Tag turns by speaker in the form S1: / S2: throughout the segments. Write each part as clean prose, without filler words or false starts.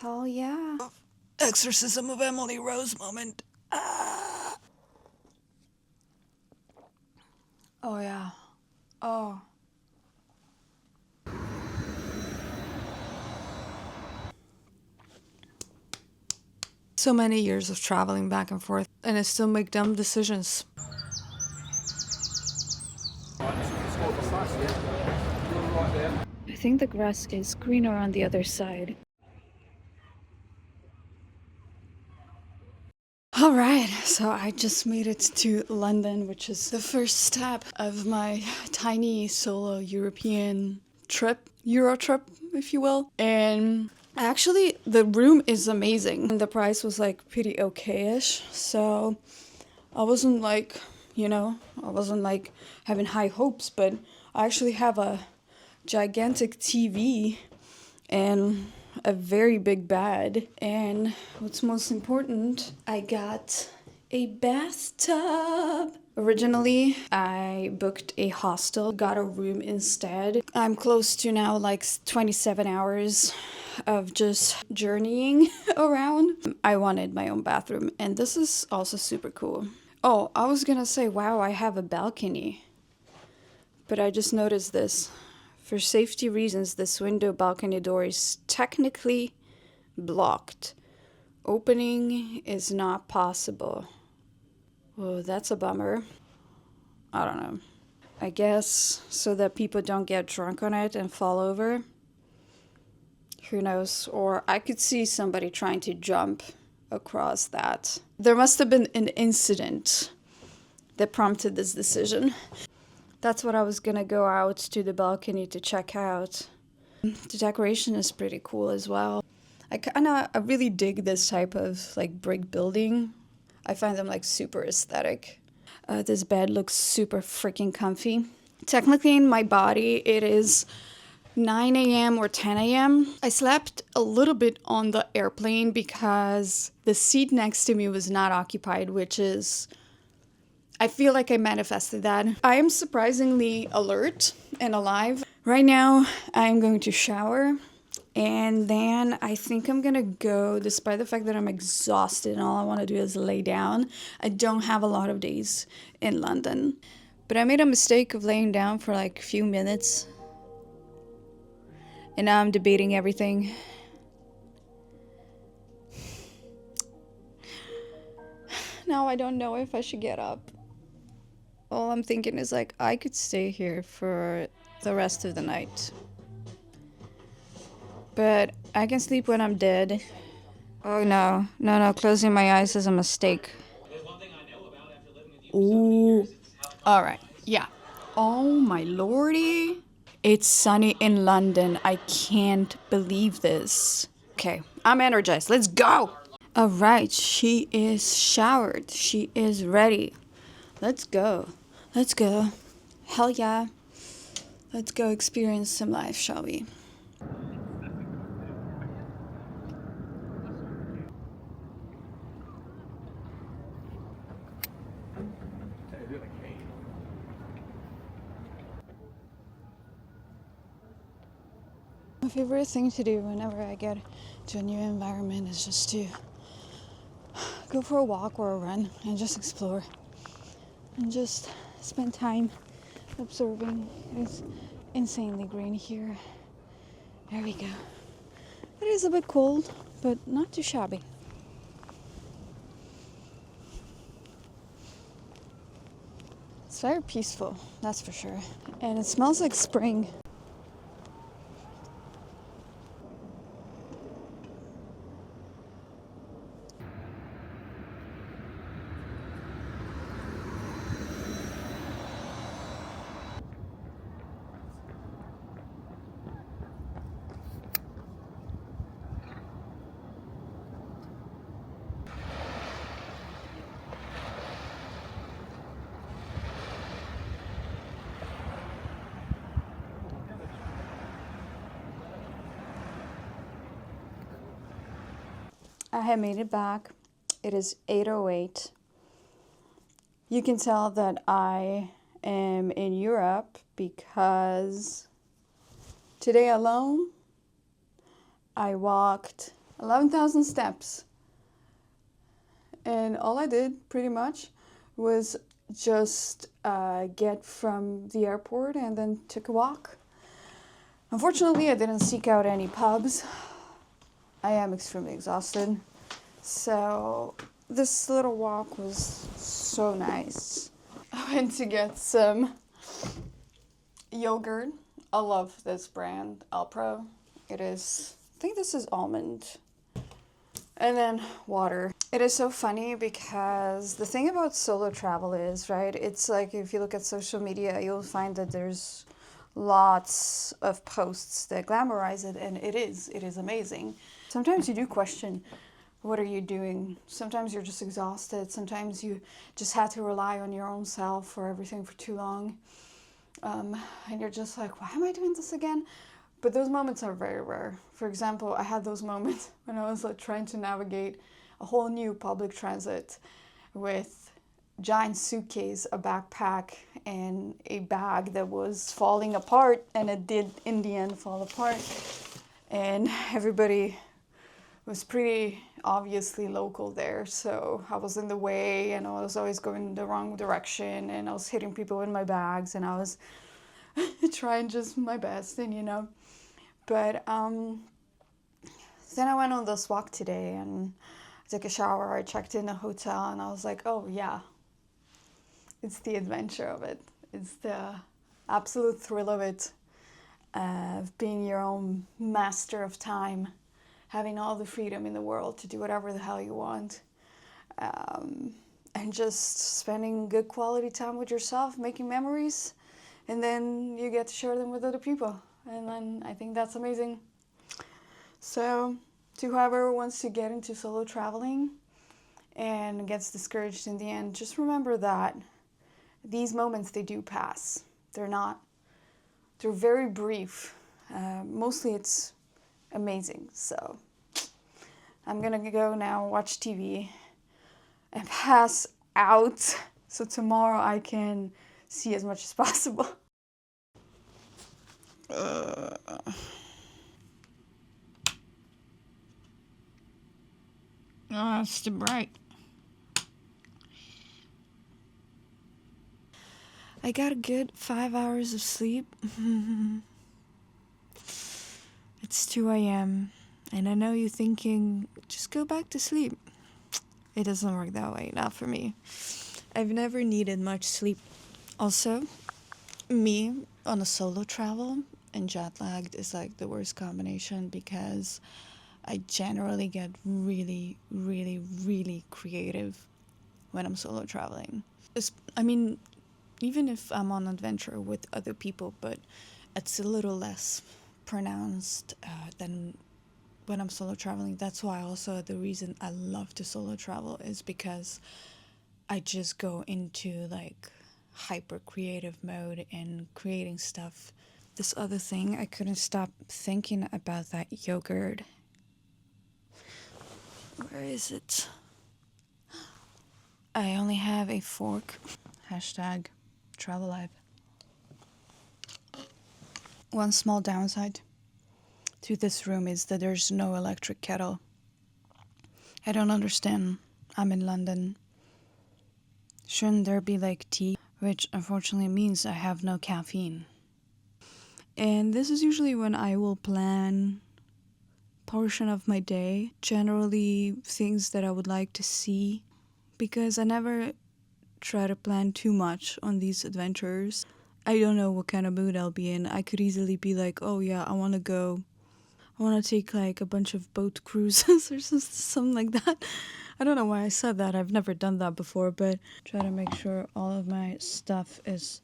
S1: Hell yeah.
S2: Exorcism of Emily Rose moment.
S1: Oh yeah. Oh. So many years of traveling back and forth, and I still make dumb decisions. I think the grass is greener on the other side. All right, so I just made it to London, which is the first step of my tiny solo European trip, Eurotrip, if you will. And actually, the room is amazing. The price was like pretty okay-ish, so I wasn't like, I wasn't like having high hopes, but I actually have a gigantic TV and a very big bed. And what's most important, I got a bathtub. Originally, I booked a hostel, got a room instead. I'm close to now like 27 hours of just journeying around. I wanted my own bathroom, and this is also super cool. Oh, I was gonna say, wow, I have a balcony. But I just noticed this. For safety reasons, this window balcony door is technically blocked. Opening is not possible. Oh, that's a bummer. I don't know. I guess so that people don't get drunk on it and fall over. Who knows? Or I could see somebody trying to jump across that. There must have been an incident that prompted this decision. That's what I was gonna go out to the balcony to check out. The decoration is pretty cool as well. I really dig this type of like brick building. I find them like super aesthetic. This bed looks super freaking comfy. Technically in my body it is 9 a.m. or 10 a.m. I slept a little bit on the airplane because the seat next to me was not occupied, which is, I feel like I manifested that. I am surprisingly alert and alive. Right now, I'm going to shower, and then I think I'm gonna go, despite the fact that I'm exhausted and all I wanna do is lay down. I don't have a lot of days in London. But I made a mistake of laying down for like a few minutes. And now I'm debating everything. Now I don't know if I should get up. All I'm thinking is like, I could stay here for the rest of the night. But I can sleep when I'm dead. Oh no, closing my eyes is a mistake. Ooh. Alright, yeah. Oh my lordy. It's sunny in London. I can't believe this. Okay, I'm energized. Let's go! Alright, she is showered. She is ready. Let's go. Let's go. Hell yeah. Let's go experience some life, shall we? My favorite thing to do whenever I get to a new environment is just to go for a walk or a run and just explore and just spend time observing. It's insanely green here. There we go. It is a bit cold, but not too shabby. It's very peaceful, that's for sure. And it smells like spring. I have made it back. It is 8:08. You can tell that I am in Europe because today alone I walked 11,000 steps. And all I did pretty much was just get from the airport and then took a walk. Unfortunately, I didn't seek out any pubs. I am extremely exhausted. So this little walk was so nice. I went to get some yogurt. I love this brand, Alpro. It is, I think this is almond. And then water. It is so funny because the thing about solo travel is, right, it's like if you look at social media, you'll find that there's lots of posts that glamorize it, and it is amazing. Sometimes you do question, what are you doing? Sometimes you're just exhausted. Sometimes you just had to rely on your own self for everything for too long. And you're just like, why am I doing this again? But those moments are very rare. For example, I had those moments when I was like trying to navigate a whole new public transit with giant suitcase, a backpack, and a bag that was falling apart, and it did in the end fall apart. And everybody was pretty obviously local there, so I was in the way, and I was always going the wrong direction, and I was hitting people with my bags, and I was trying just my best, and you know. But then I went on this walk today, and I took a shower, I checked in a hotel, and I was like, oh yeah, it's the adventure of it. It's the absolute thrill of it, of being your own master of time, having all the freedom in the world to do whatever the hell you want, and just spending good quality time with yourself, making memories, and then you get to share them with other people. And then I think that's amazing. So to whoever wants to get into solo traveling and gets discouraged in the end, just remember that these moments, they do pass. They're very brief. Mostly it's amazing. So I'm gonna go now watch TV and pass out so tomorrow I can see as much as possible.
S2: Oh, it's too bright.
S1: I got a good 5 hours of sleep. It's 2 a.m. and I know you're thinking, just go back to sleep. It doesn't work that way, not for me. I've never needed much sleep. Also, me on a solo travel and jet lagged is like the worst combination because I generally get really, really, really creative when I'm solo traveling. I mean, even if I'm on adventure with other people, but it's a little less pronounced than when I'm solo traveling. That's why also the reason I love to solo travel is because I just go into like hyper creative mode and creating stuff. This other thing, I couldn't stop thinking about that yogurt. Where is it? I only have a fork. Hashtag travel life. One small downside to this room is that there's no electric kettle. I don't understand. I'm in London. Shouldn't there be like tea? Which unfortunately means I have no caffeine. And this is usually when I will plan portion of my day, generally things that I would like to see, because I never try to plan too much on these adventures. I don't know what kind of mood I'll be in. I could easily be like, oh yeah, I want to take like a bunch of boat cruises or something like that. I don't know why I said that. I've never done that before, but try to make sure all of my stuff is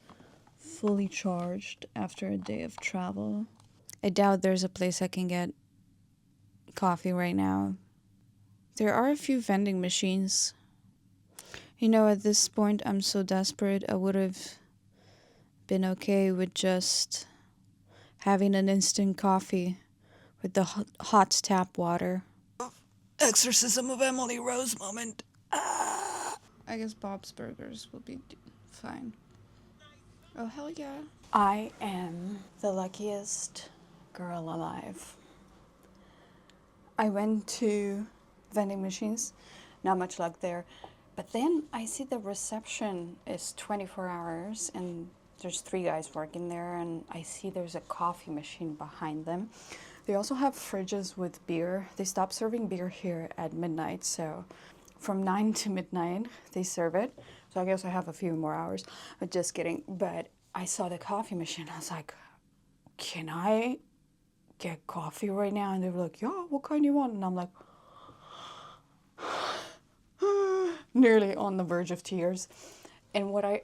S1: fully charged after a day of travel. I doubt there's a place I can get coffee right now. There are a few vending machines. You know, at this point, I'm so desperate, I would have been okay with just having an instant coffee with the hot tap water.
S2: Exorcism of Emily Rose moment.
S1: I guess Bob's Burgers will be fine. Oh, hell yeah. I am the luckiest girl alive. I went to vending machines, not much luck there. But then I see the reception is 24 hours and there's 3 guys working there, and I see there's a coffee machine behind them. They also have fridges with beer. They stop serving beer here at midnight, so from 9 to midnight they serve it. So I guess I have a few more hours. But just kidding. But I saw the coffee machine. I was like, can I get coffee right now? And they were like, yeah, what kind do you want? And I'm like, nearly on the verge of tears. And what I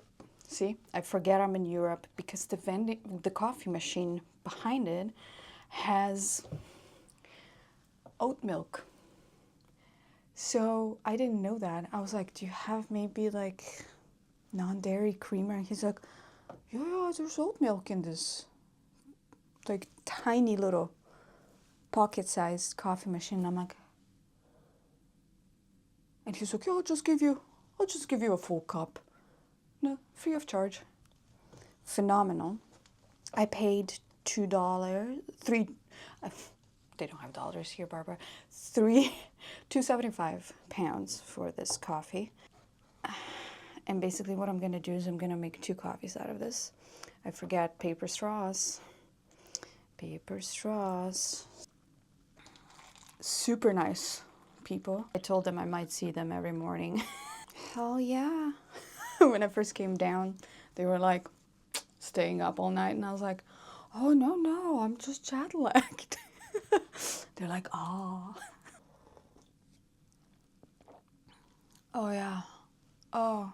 S1: see, I forget I'm in Europe because the coffee machine behind it has oat milk. So I didn't know that. I was like, do you have maybe like non-dairy creamer? And he's like, yeah, there's oat milk in this like tiny little pocket-sized coffee machine. I'm like, and he's like, yeah, I'll just give you a full cup. No, free of charge. Phenomenal. I paid $2, they don't have dollars here, Barbara. 275 pounds for this coffee. And basically what I'm gonna do is I'm gonna make 2 coffees out of this. I forget paper straws. Paper straws. Super nice people. I told them I might see them every morning. Hell yeah. When I first came down, they were like staying up all night, and I was like, oh no, I'm just jet lagged. They're like, oh. Oh yeah. Oh.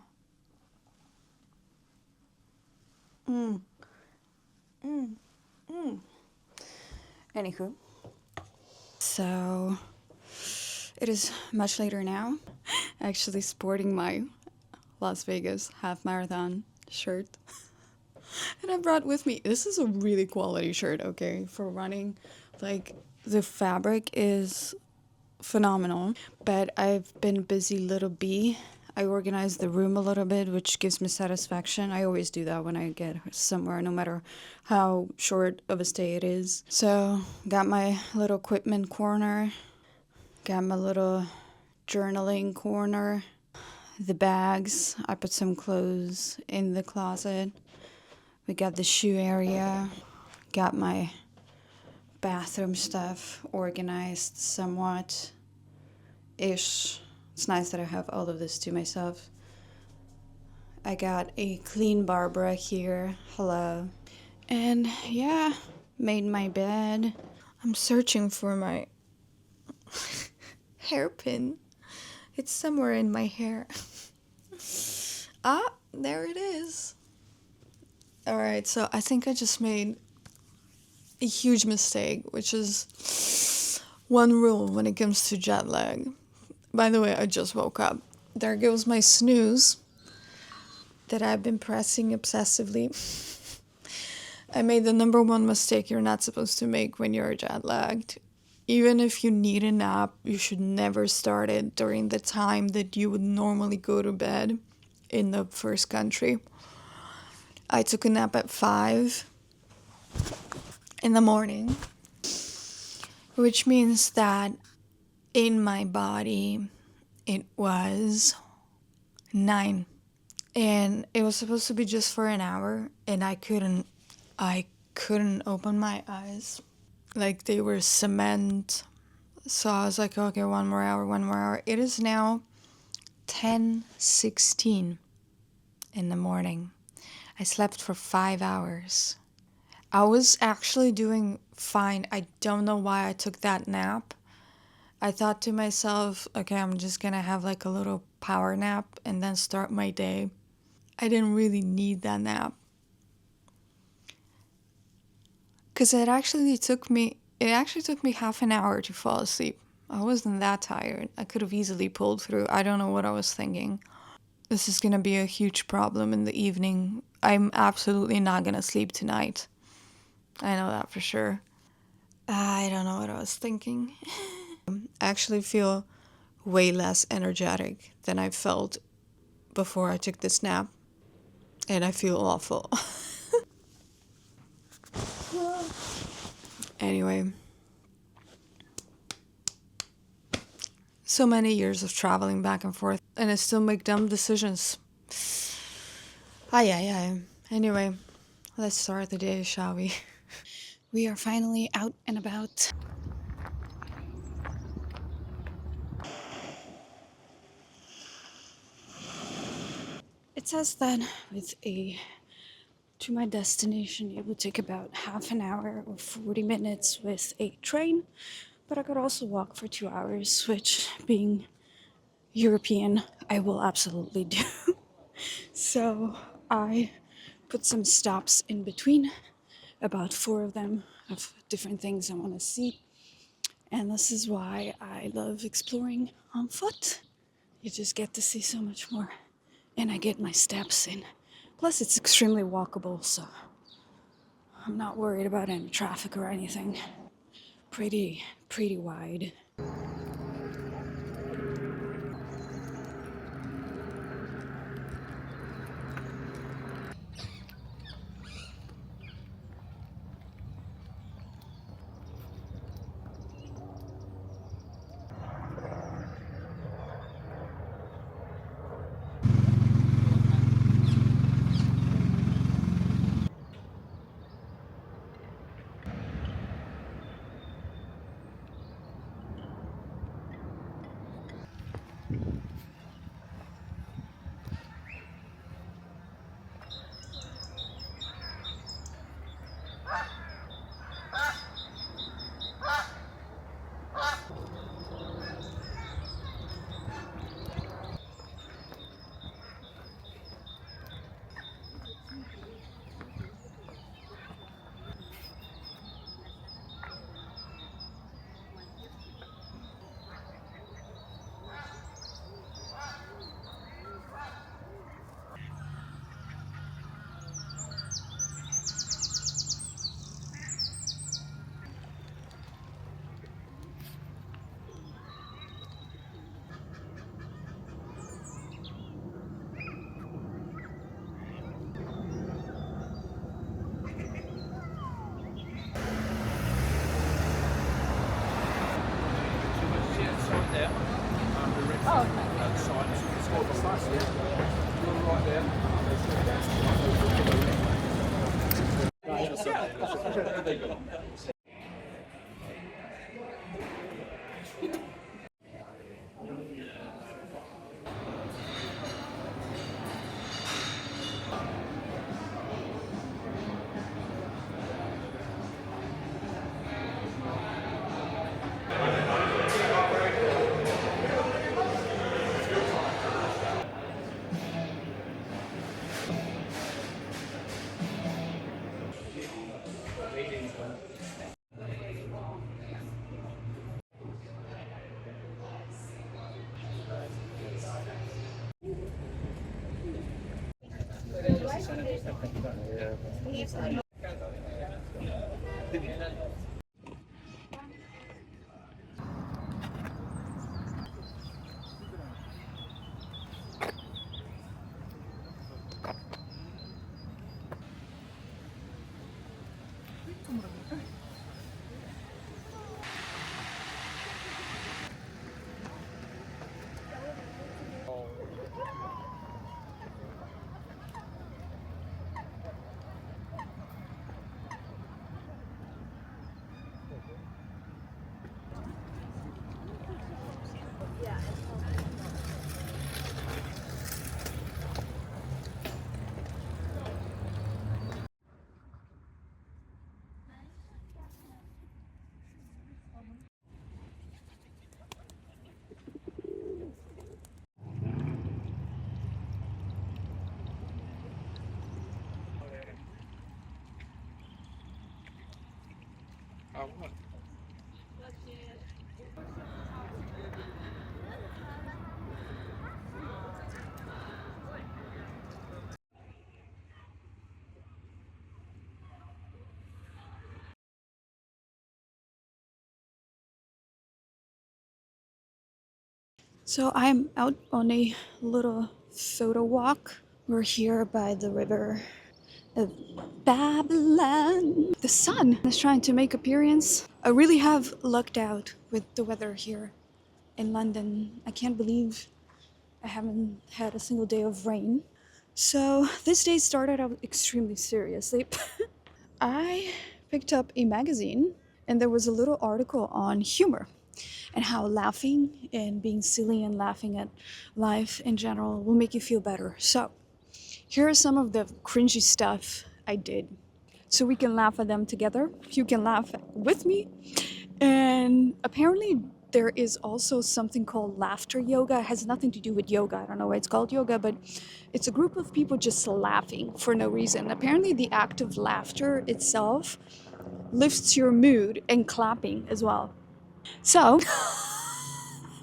S1: Anywho. So it is much later now. Actually sporting my Las Vegas half marathon shirt. And I brought with me, this is a really quality shirt, okay, for running. Like, the fabric is phenomenal, but I've been busy little bee. I organized the room a little bit, which gives me satisfaction. I always do that when I get somewhere, no matter how short of a stay it is. So, got my little equipment corner, got my little journaling corner, the bags. I put some clothes in the closet. We got the shoe area, got my bathroom stuff organized somewhat ish. It's nice that I have all of this to myself. I got a clean Barbara here. Hello. And yeah, made my bed. I'm searching for my hairpin. It's somewhere in my hair. Ah, there it is. Alright, so I think I just made a huge mistake, which is one rule when it comes to jet lag. By the way, I just woke up. There goes my snooze that I've been pressing obsessively. I made the number 1 mistake you're not supposed to make when you're jet lagged. Even if you need a nap, you should never start it during the time that you would normally go to bed in the first country. I took a nap at 5 in the morning, which means that in my body it was 9, and it was supposed to be just for an hour, and I couldn't open my eyes. Like, they were cement. So I was like, okay, one more hour. It is now 10:16 in the morning. I slept for 5 hours. I was actually doing fine. I don't know why I took that nap. I thought to myself, okay, I'm just gonna have like a little power nap and then start my day. I didn't really need that nap. Because it actually took me half an hour to fall asleep. I wasn't that tired. I could have easily pulled through. I don't know what I was thinking. This is gonna be a huge problem in the evening. I'm absolutely not gonna sleep tonight. I know that for sure. I don't know what I was thinking. I actually feel way less energetic than I felt before I took this nap. And I feel awful. Anyway. So many years of traveling back and forth, and I still make dumb decisions. Ay, ay, ay. Anyway, let's start the day, shall we? We are finally out and about. It says that to my destination, it would take about half an hour or 40 minutes with a train, but I could also walk for 2 hours, which, being European, I will absolutely do. So I put some stops in between, about 4 of them, of different things I want to see. And this is why I love exploring on foot. You just get to see so much more, and I get my steps in. Plus, it's extremely walkable, so I'm not worried about any traffic or anything. Pretty wide. So I'm out on a little photo walk. We're here by the river of Babylon. The sun is trying to make appearance. I really have lucked out with the weather here. in London. I can't believe I haven't had a single day of rain. So this day started out extremely seriously. I picked up a magazine and there was a little article on humor and how laughing and being silly and laughing at life in general will make you feel better. So here are some of the cringy stuff I did. So we can laugh at them together. You can laugh with me. And apparently, there is also something called laughter yoga. It has nothing to do with yoga. I don't know why it's called yoga, but it's a group of people just laughing for no reason. Apparently, the act of laughter itself lifts your mood and clapping as well. So,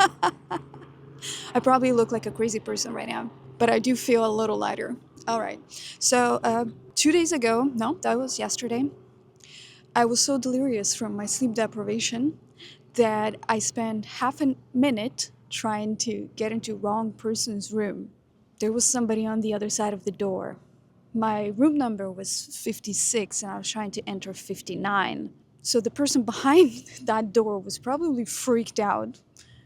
S1: I probably look like a crazy person right now, but I do feel a little lighter. All right. So, 2 days ago, no, that was yesterday, I was so delirious from my sleep deprivation that I spent half a minute trying to get into wrong person's room. There was somebody on the other side of the door. My room number was 56 and I was trying to enter 59. So the person behind that door was probably freaked out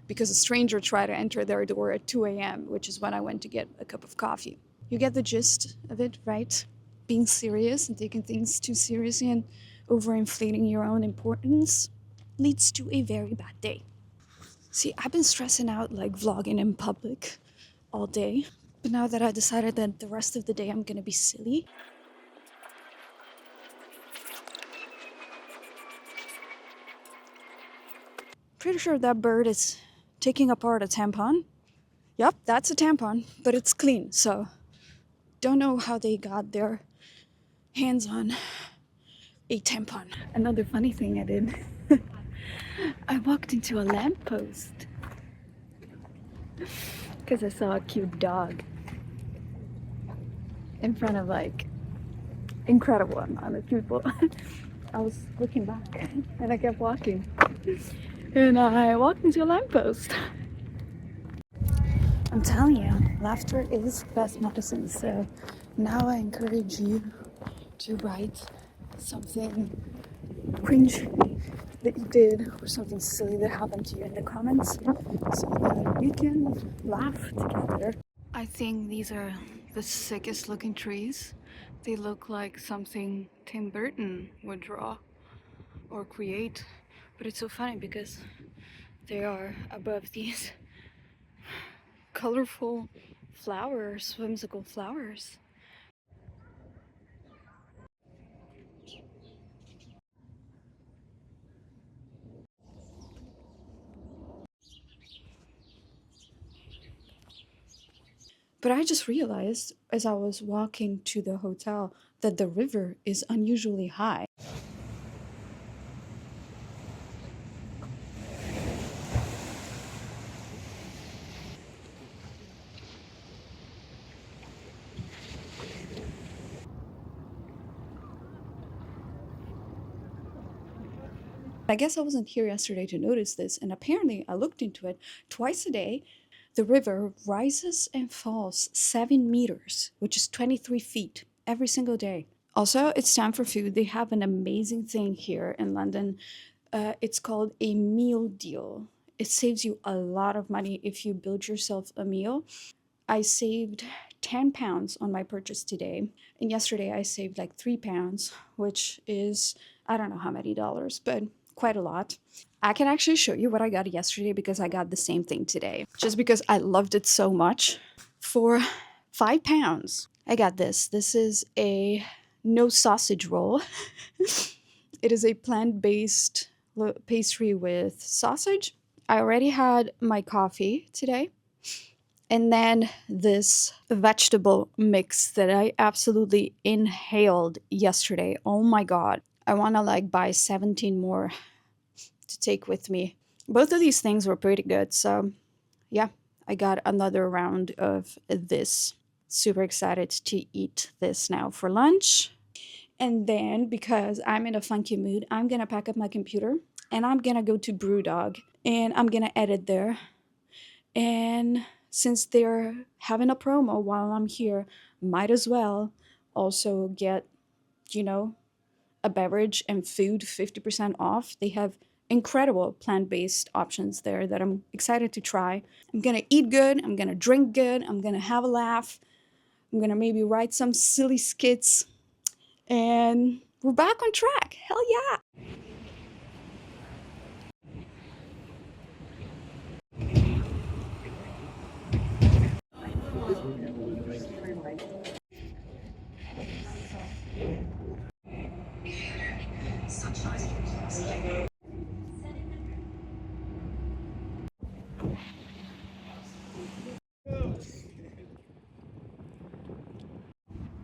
S1: because a stranger tried to enter their door at 2 a.m., which is when I went to get a cup of coffee. You get the gist of it, right? Being serious and taking things too seriously and overinflating your own importance leads to a very bad day. See, I've been stressing out like vlogging in public all day, but now that I decided that the rest of the day I'm gonna be silly, pretty sure that bird is taking apart a tampon. Yep, that's a tampon, but it's clean, so don't know how they got their hands on a tampon. Another funny thing I did, I walked into a lamppost because I saw a cute dog in front of like incredible amount of people. I was looking back and I kept walking. And I walked into a lamppost. I'm telling you, laughter is best medicine. So now I encourage you to write something cringe that you did or something silly that happened to you in the comments so that we can laugh together. I think these are the sickest looking trees. They look like something Tim Burton would draw or create, but it's so funny because they are above these colorful flowers, whimsical flowers. But I just realized as I was walking to the hotel that the river is unusually high. I guess I wasn't here yesterday to notice this, and apparently I looked into it twice a day. The river rises and falls 7 meters, which is 23 feet, every single day. Also, it's time for food. They have an amazing thing here in London. It's called a meal deal. It saves you a lot of money if you build yourself a meal. I saved £10 on my purchase today, and yesterday I saved like £3, which is I don't know how many dollars, but quite a lot. I can actually show you what I got yesterday because I got the same thing today, just because I loved it so much. For £5, I got this. This is a no sausage roll. It is a plant-based pastry with sausage. I already had my coffee today. And then this vegetable mix that I absolutely inhaled yesterday. Oh my god. I want to like buy 17 more to take with me. Both of these things were pretty good. So, yeah, I got another round of this. Super excited to eat this now for lunch. And then, because I'm in a funky mood, I'm gonna pack up my computer and I'm gonna go to Brewdog and I'm gonna edit there. And since they're having a promo while I'm here, might as well also get, you know, a beverage and food 50% off. They have incredible plant-based options there that I'm excited to try. I'm gonna eat good, I'm gonna drink good, I'm gonna have a laugh, I'm gonna maybe write some silly skits, and we're back on track. Hell yeah!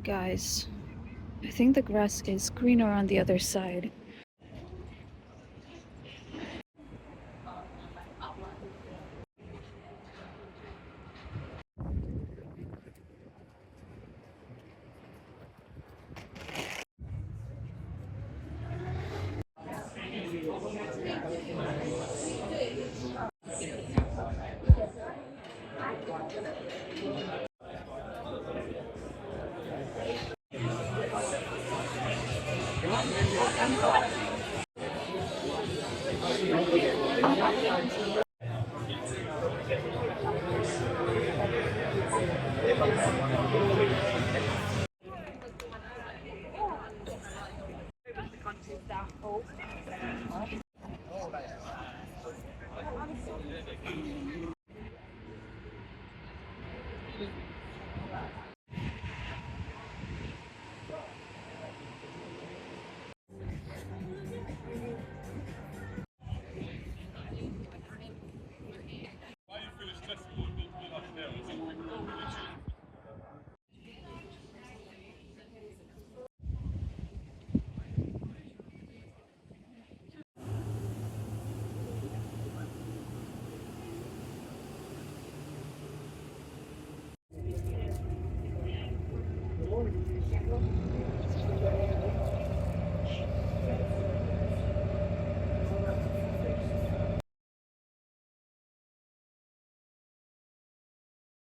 S1: Guys, I think the grass is greener on the other side.